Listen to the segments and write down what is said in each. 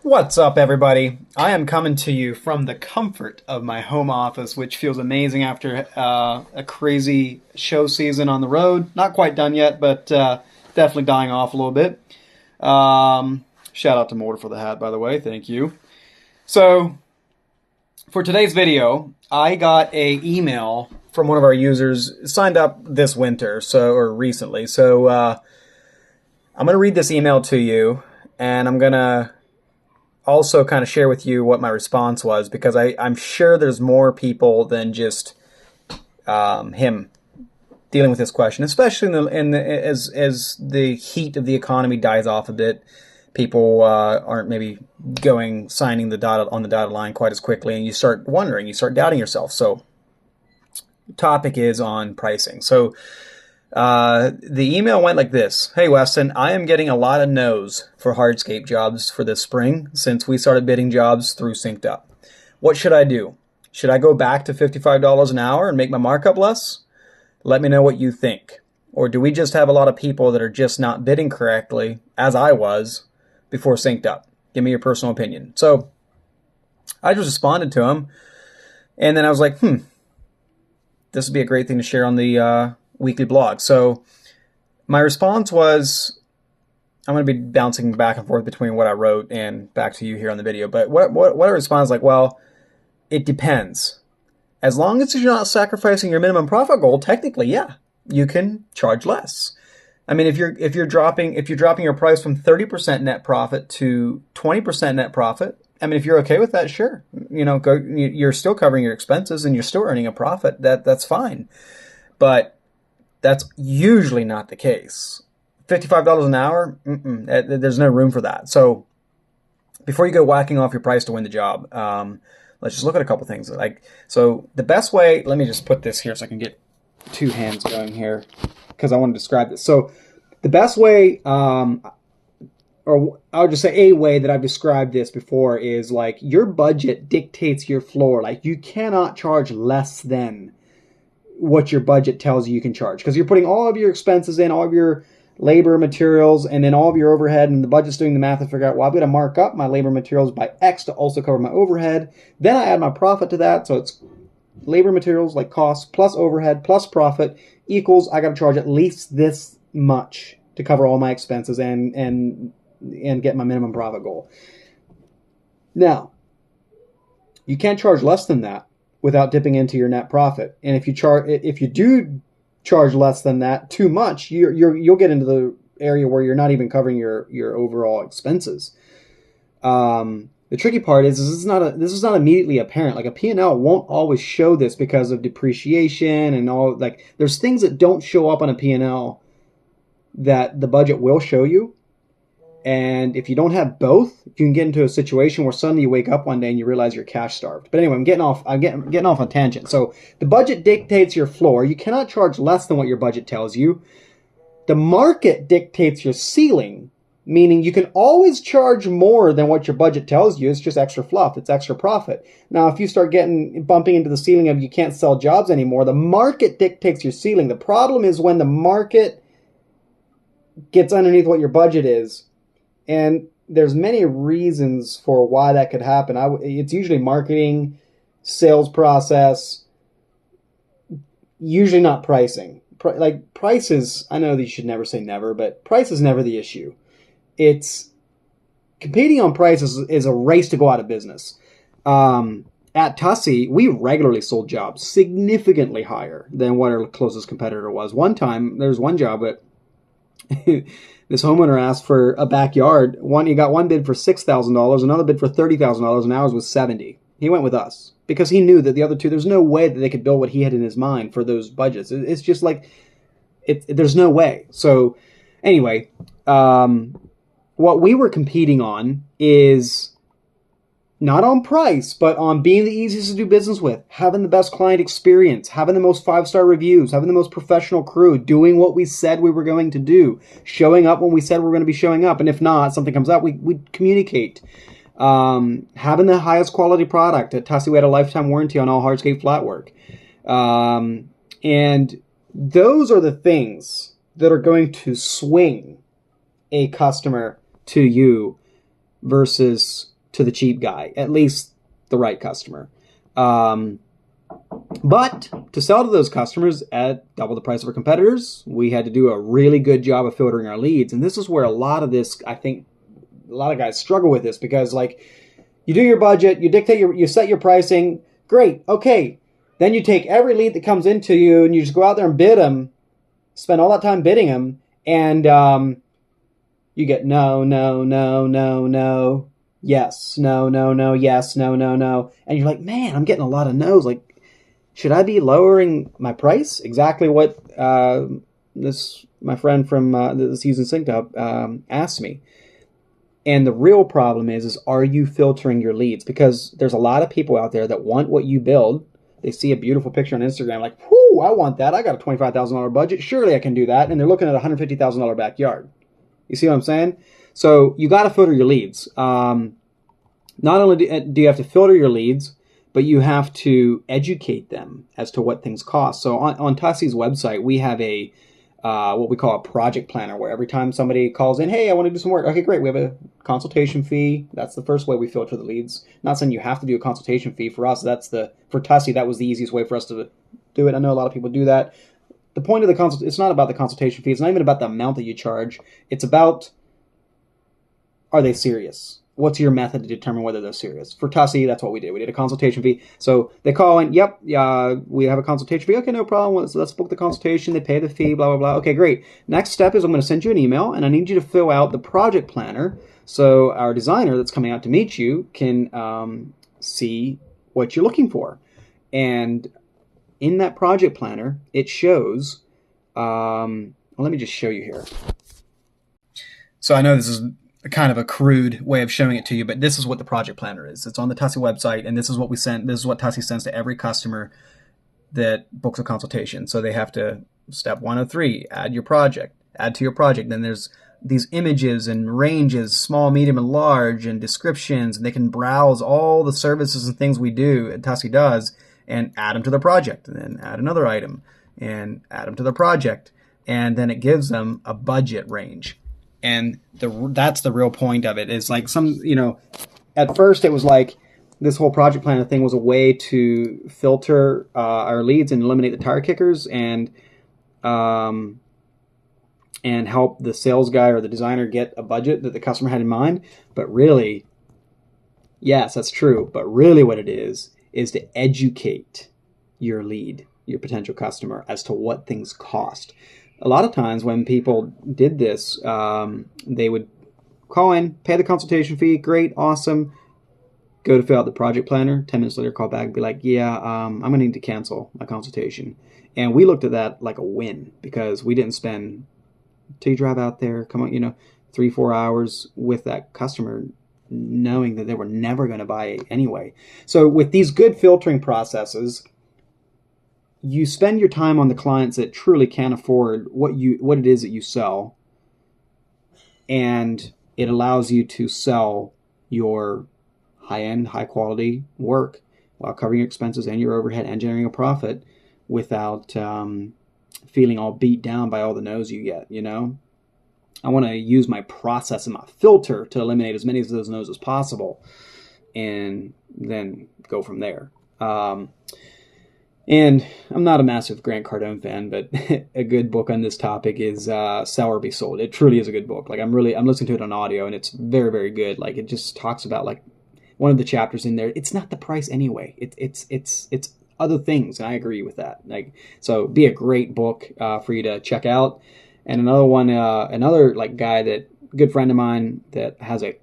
What's up, everybody? I am coming to you from the comfort of my home office, which feels amazing after a crazy show season on the road. Not quite done yet, but definitely dying off a little bit. Shout out to Mortar for the hat, by the way. Thank you. So, for today's video, I got a email from one of our users signed up this winter, or recently. So, I'm going to read this email to you, and I'm going to also kind of share with you what my response was, because I'm sure there's more people than just him dealing with this question, especially as the heat of the economy dies off a bit. People aren't maybe signing on the dotted line quite as quickly, and you start wondering, you start doubting yourself. So the topic is on pricing. So the email went like this. Hey, Weston, I am getting a lot of no's for hardscape jobs for this spring since we started bidding jobs through SynkedUP. What should I do? Should I go back to $55 an hour and make my markup less? Let me know what you think. Or do we just have a lot of people that are just not bidding correctly, as I was, before SynkedUP? Give me your personal opinion. So I just responded to him, and then I was like, this would be a great thing to share on the weekly blog. So my response was, I'm going to be bouncing back and forth between what I wrote and back to you here on the video. But what I respond is like, well, it depends. As long as you're not sacrificing your minimum profit goal, technically, yeah, you can charge less. I mean, if you're dropping your price from 30% net profit to 20% net profit, I mean, if you're okay with that, sure. You're still covering your expenses and you're still earning a profit. That's fine. But that's usually not the case. $55 an hour, there's no room for that. So before you go whacking off your price to win the job, let's just look at a couple things. So the best way, let me just put this here so I can get two hands going here, because I want to describe this. So the best way, or I would just say a way that I've described this before, is like your budget dictates your floor. Like you cannot charge less than what your budget tells you can charge, because you're putting all of your expenses in, all of your labor, materials, and then all of your overhead, and the budget's doing the math to figure out, well, I'm going to mark up my labor materials by X to also cover my overhead. Then I add my profit to that, so it's labor materials like cost plus overhead plus profit equals I got to charge at least this much to cover all my expenses and get my minimum profit goal. Now, you can't charge less than that without dipping into your net profit. And if you do charge less than that too much, you'll get into the area where you're not even covering your overall expenses. The tricky part is this is not immediately apparent. Like a P&L won't always show this because of depreciation and all. Like there's things that don't show up on a P&L that the budget will show you. And if you don't have both, you can get into a situation where suddenly you wake up one day and you realize you're cash starved. But anyway, I'm getting off on a tangent. So the budget dictates your floor. You cannot charge less than what your budget tells you. The market dictates your ceiling, meaning you can always charge more than what your budget tells you. It's just extra fluff. It's extra profit. Now, if you start bumping into the ceiling of you can't sell jobs anymore, the market dictates your ceiling. The problem is when the market gets underneath what your budget is. And there's many reasons for why that could happen. It's usually marketing, sales process, usually not pricing. Like prices, I know that you should never say never, but price is never the issue. It's competing on price is a race to go out of business. At Tussey, we regularly sold jobs significantly higher than what our closest competitor was. One time, there was one job that this homeowner asked for a backyard. He got one bid for $6,000, another bid for $30,000, and ours was $70,000. He went with us because he knew that the other two, there's no way that they could build what he had in his mind for those budgets. It's just like, there's no way. So anyway, what we were competing on is not on price, but on being the easiest to do business with, having the best client experience, having the most 5-star reviews, having the most professional crew, doing what we said we were going to do, showing up when we said we were going to be showing up. And if not, something comes up, we communicate. Having the highest quality product. At Tussey, we had a lifetime warranty on all hardscape flat work. And those are the things that are going to swing a customer to you versus to the cheap guy, at least the right customer. But to sell to those customers at double the price of our competitors, we had to do a really good job of filtering our leads. And this is where a lot of this, I think, a lot of guys struggle with this, because like you do your budget, you dictate you set your pricing, great, okay. Then you take every lead that comes into you and you just go out there and bid them, spend all that time bidding them, and you get no, no, no, no, no, yes, no, no, no, yes, no, no, no. And you're like, man, I'm getting a lot of no's. Like, should I be lowering my price? Exactly what my friend from this using SynkedUP asked me. And the real problem is are you filtering your leads? Because there's a lot of people out there that want what you build. They see a beautiful picture on Instagram, like, whoo, I want that. I got a $25,000 budget. Surely I can do that. And they're looking at a $150,000 backyard. You see what I'm saying? So you got to filter your leads. Not only do you have to filter your leads, but you have to educate them as to what things cost. So on Tussie's website, we have a what we call a project planner, where every time somebody calls in, hey, I want to do some work. Okay, great. We have a consultation fee. That's the first way we filter the leads. Not saying you have to do a consultation fee. For us, for Tussie, that was the easiest way for us to do it. I know a lot of people do that. The point of the it's not about the consultation fee. It's not even about the amount that you charge. It's about, are they serious? What's your method to determine whether they're serious? For Tussie, that's what we did. We did a consultation fee. So they call in, yep, we have a consultation fee. Okay, no problem. Let's book the consultation. They pay the fee, blah, blah, blah. Okay, great. Next step is I'm going to send you an email, and I need you to fill out the project planner so our designer that's coming out to meet you can see what you're looking for. And in that project planner, it shows, well, let me just show you here. So I know this is kind of a crude way of showing it to you, but this is what the project planner is. It's on the Tussie website, and this is what we send. This is what Tussie sends to every customer that books a consultation. So they have to, step 1 of 3, add to your project. Then there's these images and ranges, small, medium, and large, and descriptions, and they can browse all the services and things we do, Tussie does, and add them to the project, and then add another item, and add them to the project. And then it gives them a budget range. And that's the real point of it. It's like at first it was like this whole project planner thing was a way to filter our leads and eliminate the tire kickers and help the sales guy or the designer get a budget that the customer had in mind. But really, yes, that's true. But really what it is to educate your lead, your potential customer, as to what things cost. A lot of times when people did this, they would call in, pay the consultation fee, great, awesome, go to fill out the project planner, 10 minutes later call back and be like, yeah, I'm going to need to cancel my consultation. And we looked at that like a win, because we didn't spend, till you drive out there, 3-4 hours with that customer, knowing that they were never going to buy it anyway. So with these good filtering processes, you spend your time on the clients that truly can't afford what it is that you sell, and it allows you to sell your high-end, high-quality work while covering your expenses and your overhead and generating a profit without feeling all beat down by all the no's you get, I want to use my process and my filter to eliminate as many of those no's as possible, and then go from there. And I'm not a massive Grant Cardone fan, but a good book on this topic is Sell or Be Sold. It truly is a good book. Like I'm listening to it on audio, and it's very, very good. Like it just talks about, like, one of the chapters in there, it's not the price anyway. It's other things, and I agree with that. Like, so be a great book for you to check out. And another one, another good friend of mine that has a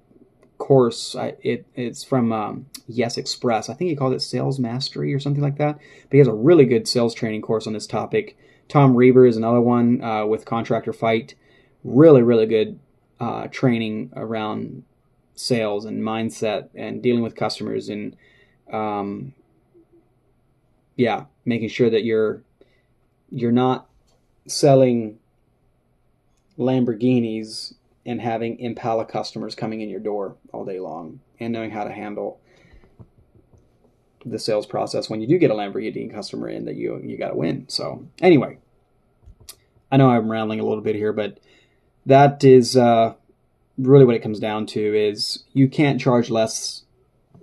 course, it's from Yes Express. I think he called it Sales Mastery or something like that. But he has a really good sales training course on this topic. Tom Reber is another one with Contractor Fight. Really, really good training around sales and mindset and dealing with customers, and making sure that you're not selling Lamborghinis and having Impala customers coming in your door all day long, and knowing how to handle the sales process when you do get a Lamborghini customer in that you got to win. So anyway, I know I'm rambling a little bit here, but that is really what it comes down to is you can't charge less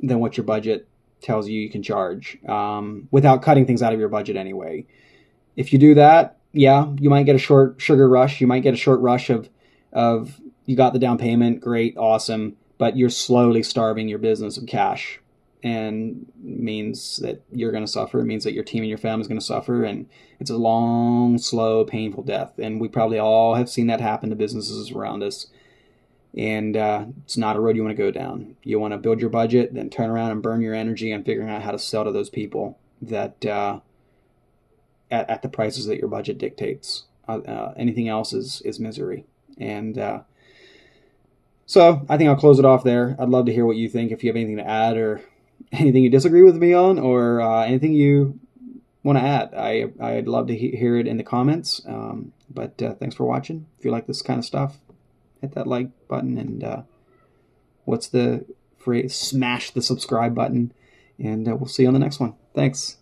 than what your budget tells you can charge, without cutting things out of your budget anyway. If you do that, yeah, you might get a short sugar rush. You might get a short rush of you got the down payment, great, awesome, but you're slowly starving your business of cash, and means that you're going to suffer. It means that your team and your family is going to suffer, and it's a long, slow, painful death. And we probably all have seen that happen to businesses around us. And it's not a road you want to go down. You want to build your budget, then turn around and burn your energy on figuring out how to sell to those people that at the prices that your budget dictates. Anything else is misery. And so I think I'll close it off there. I'd love to hear what you think. If you have anything to add or anything you disagree with me on, or anything you want to add, I'd love to hear it in the comments. But thanks for watching. If you like this kind of stuff, hit that like button, and what's the phrase? Smash the subscribe button, and we'll see you on the next one. Thanks.